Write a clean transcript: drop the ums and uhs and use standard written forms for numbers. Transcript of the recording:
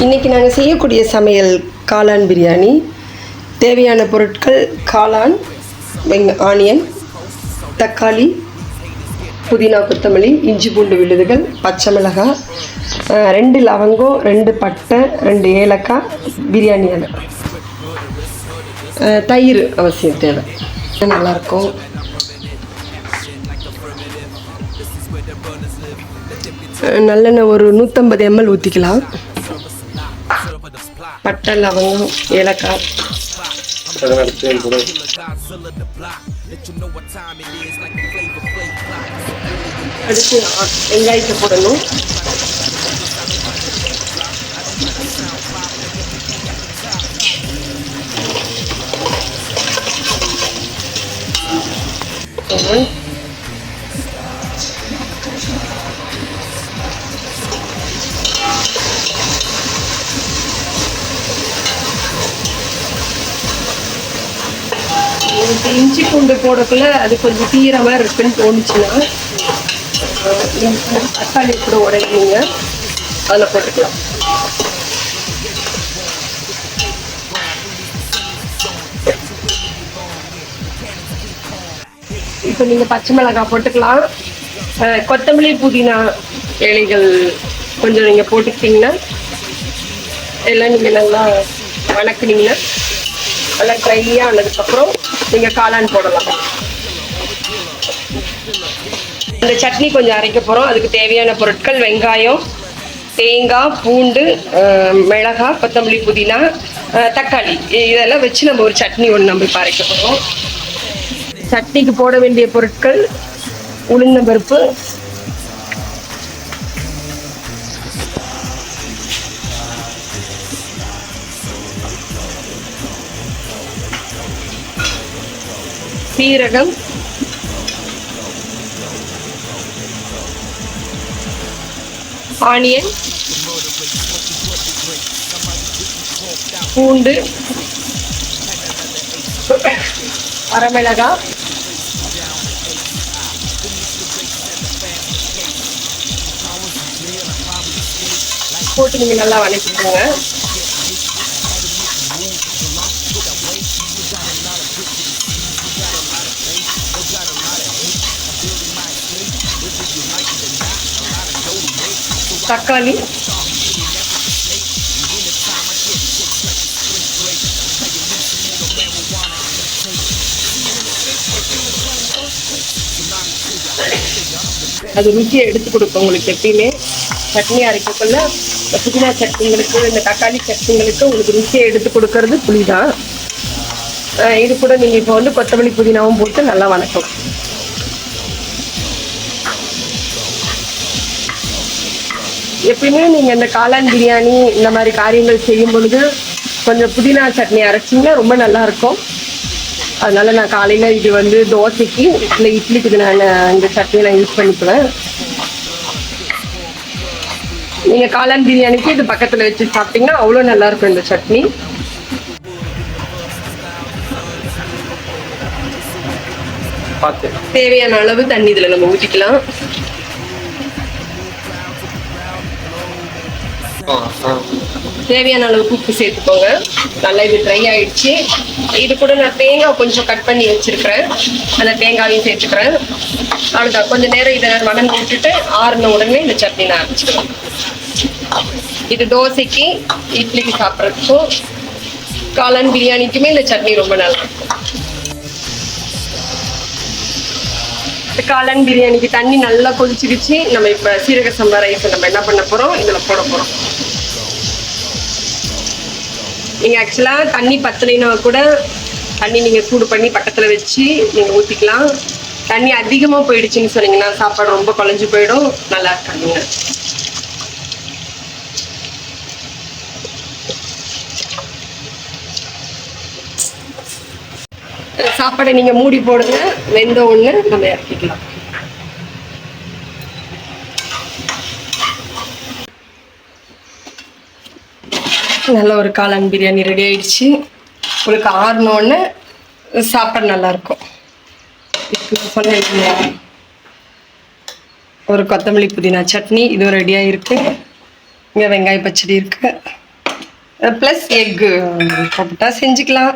இன்றைக்கி நாங்கள் செய்யக்கூடிய சமையல் காளான் பிரியாணி. தேவையான பொருட்கள்: காளான், ஆனியன், தக்காளி, புதினா, கொத்தமல்லி, இஞ்சி பூண்டு விழுதுகள், பச்சை மிளகாய், 2 லவங்கம், 2 பட்டை, 2 ஏலக்காய், பிரியாணி இலை, தயிர் அவசியம் தேவை. நல்லாயிருக்கும். நல்லெண்ணெய் ஒரு 150 ml ஊற்றிக்கலாம். பட்டை, லவங்கம், ஏலக்காய், அடுத்து வெங்காயத்தை போடணும். இஞ்சி பூண்டு போடக்குள்ள அது கொஞ்சம் தீர மாதிரி இருக்குன்னு தோணுச்சுன்னா தக்காளி கூட உடைக்கிறீங்க, அதில் போட்டுக்கலாம். இப்போ நீங்கள் பச்சை மிளகாய் போட்டுக்கலாம். கொத்தமல்லி, புதினா இலைகள் கொஞ்சம் நீங்கள் போட்டுக்கிட்டிங்கன்னா எல்லாம் நீங்கள் நல்லா வணக்குனீங்கன்னா நல்லா ட்ரையாக ஆனதுக்கப்புறம் நீங்கள் காளான் போடலாம். இந்த சட்னி கொஞ்சம் அரைக்க போகிறோம். அதுக்கு தேவையான பொருட்கள்: வெங்காயம், தேங்காய், பூண்டு, மிளகாய், கொத்தமல்லி, புதினா, தக்காளி. இதெல்லாம் வச்சு நம்ம ஒரு சட்னி ஒன்று நம்ம இப்போ அரைக்க போகிறோம். சட்னிக்கு போட வேண்டிய பொருட்கள்: உளுந்தம்பருப்பு, சீரகம், ஆனியன், பூண்டு, வரமிளகாய், போட்டு நீங்கள் நல்லா வதக்கிக்கோங்க. தக்காளி, அது ருச்சியை எடுத்து கொடுக்கும் உங்களுக்கு. எப்பயுமே சட்னி அரைக்கக்குள்ள புதினா சட்னிங்களுக்கு, இந்த தக்காளி சட்னிங்களுக்கு உங்களுக்கு ருச்சியை எடுத்து கொடுக்கறது புளி தான். இது கூட நீங்கள் இப்போ வந்து கொத்தமல்லி, புதினாவும் போட்டு நல்லா வணக்கம். எப்பயுமே நீங்கள் இந்த காளான் பிரியாணி இந்த மாதிரி காரியங்கள் செய்யும் பொழுது கொஞ்சம் புதினா சட்னி அரைச்சிங்கன்னா ரொம்ப நல்லாயிருக்கும். அதனால நான் காலையில் இது வந்து தோசைக்கு இல்லை இட்லிக்கு நான் இந்த சட்னியை நான் யூஸ் பண்ணிக்குவேன். நீங்கள் காளான் பிரியாணிக்கு இது பக்கத்தில் வச்சு சாப்பிட்டீங்கன்னா அவ்வளோ நல்லாயிருக்கும் இந்த சட்னி. தேவையான அளவு தண்ணி இதில் நம்ம ஊற்றிக்கலாம். தேவையான அளவுக்கு உப்பு சேர்த்துக்கோங்க. நல்லா இது ட்ரை ஆயிடுச்சு. இது கூட நான் தேங்காய் கொஞ்சம் கட் பண்ணி வச்சிருக்கிறேன், அந்த தேங்காயும் சேர்த்துக்கிறேன். அவ்வளோதான். கொஞ்சம் நேரம் இதை நான் வணங்க விட்டுட்டு ஆறுன உடனே இந்த சட்னி நான் அரைச்சிக்கலாம். இது தோசைக்கு, இட்லிக்கு சாப்பிட்றதுக்கும், காளான் பிரியாணிக்குமே இந்த சட்னி ரொம்ப நல்லா இருக்கும். காளான் பிரியாணிக்கு தண்ணி நல்லா கொதிச்சிருச்சு. நம்ம இப்போ சீரக சம்பா ரைஸ் நம்ம என்ன பண்ண போகிறோம், இதில் போட போகிறோம். நீங்கள் ஆக்சுவலாக தண்ணி பத்தலைன்னா கூட தண்ணி நீங்கள் சூடு பண்ணி பக்கத்தில் வச்சு நீங்கள் ஊற்றிக்கலாம். தண்ணி அதிகமாக போயிடுச்சுன்னு சொன்னீங்கன்னா சாப்பாடு ரொம்ப குழஞ்சி போயிடும், நல்லா இருக்காதுங்க. சாப்பாடை நீங்கள் மூடி போடுங்க. வெந்த ஒன்று நம்ம இறக்கிக்கலாம். நல்ல ஒரு காளான் பிரியாணி ரெடி ஆயிடுச்சு. உங்களுக்கு ஆறினோடனே சாப்பிட நல்லாயிருக்கும். சொன்னேன் ஒரு கொத்தமல்லி புதினா சட்னி இதுவும் ரெடியாக இருக்குது. இங்கே வெங்காய பச்சடி இருக்குது. ப்ளஸ் எக்கு போட்டா செஞ்சுக்கலாம்.